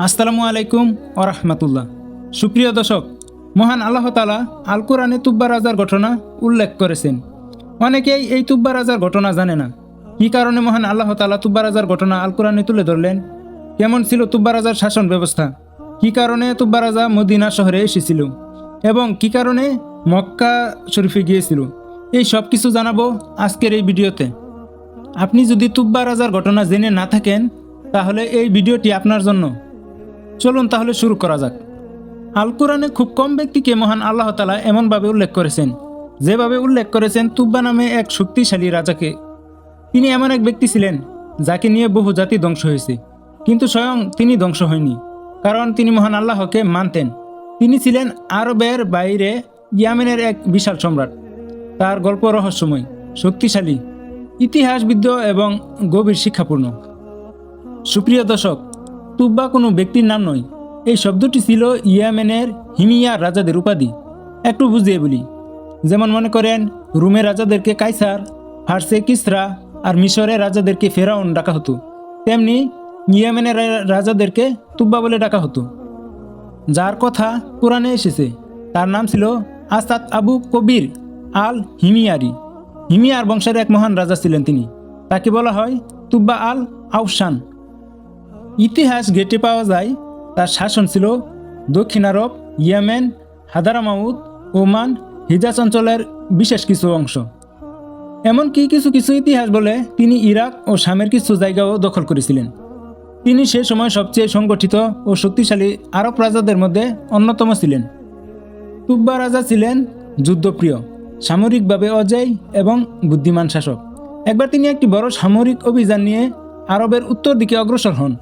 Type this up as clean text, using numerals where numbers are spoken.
আসসালামু আলাইকুম ওরহমতুল্লাহ। সুপ্রিয় দর্শক, মহান আল্লাহ তাআলা আল কোরআনে তুব্বা রাজার ঘটনা উল্লেখ করেছেন। অনেকেই এই তুব্বা রাজার ঘটনা জানে না। কী কারণে মহান আল্লাহ তাআলা তুব্বা রাজার ঘটনা আল কোরআনে তুলে ধরলেন? কেমন ছিল তুব্বা রাজার শাসন ব্যবস্থা? কী কারণে তুব্বা রাজা মদিনা শহরে এসেছিল এবং কী কারণে মক্কা শরীফে গিয়েছিল, এই সব কিছু জানাবো আজকের এই ভিডিওতে। আপনি যদি তুব্বা রাজার ঘটনা জেনে না থাকেন তাহলে এই ভিডিওটি আপনার জন্য। চলুন তাহলে শুরু করা যাক। আল কোরআনে খুব কম ব্যক্তিকে মহান আল্লাহ তাআলা এমনভাবে উল্লেখ করেছেন, যেভাবে উল্লেখ করেছেন তুব্বা নামে এক শক্তিশালী রাজাকে। তিনি এমন এক ব্যক্তি ছিলেন যাকে নিয়ে বহু জাতি ধ্বংস হয়েছে, কিন্তু স্বয়ং তিনি ধ্বংস হয়নি, কারণ তিনি মহান আল্লাহকে মানতেন। তিনি ছিলেন আরবের বাইরে ইয়ামেনের এক বিশাল সম্রাট। তার গল্প রহস্যময়, শক্তিশালী, ইতিহাসবিদ এবং গভীর শিক্ষাপূর্ণ। সুপ্রিয় দর্শক, তুব্বা কোনো ব্যক্তির নাম নয়। এই শব্দটি ছিল ইয়েমেনের হিমিয়ার রাজাদের উপাধি। একটু বুঝিয়ে বলি। যেমন মনে করেন, রোমের রাজাদেরকে কাইসার, ফার্সে কিসরা আর মিশরের রাজাদেরকে ফেরাউন ডাকা হতো, তেমনি ইয়েমেনের রাজাদেরকে তুব্বা বলে ডাকা হতো। যার কথা কোরআনে এসেছে তার নাম ছিল আসাদ আবু কবির আল হিমিয়ারি। হিমিয়ার বংশের এক মহান রাজা ছিলেন তিনি। তাকে বলা হয় তুব্বা আল আউসান। ইতিহাস ঘেঁটে পাওয়া যায় তার শাসন ছিল দক্ষিণ আরব, ইয়েমেন, হাদারামাউত, ওমান, হিজাজ অঞ্চলের বিশেষ কিছু অংশ। এমনকি কিছু কিছু ইতিহাস বলে তিনি ইরাক ও শামের কিছু জায়গাও দখল করেছিলেন। তিনি সে সময় সবচেয়ে সংগঠিত ও শক্তিশালী আরব রাজাদের মধ্যে অন্যতম ছিলেন। তুব্বা রাজা ছিলেন যুদ্ধপ্রিয়, সামরিকভাবে অজেয় এবং বুদ্ধিমান শাসক। একবার তিনি একটি বড় সামরিক অভিযান নিয়ে আরবের উত্তর দিকে অগ্রসর হন।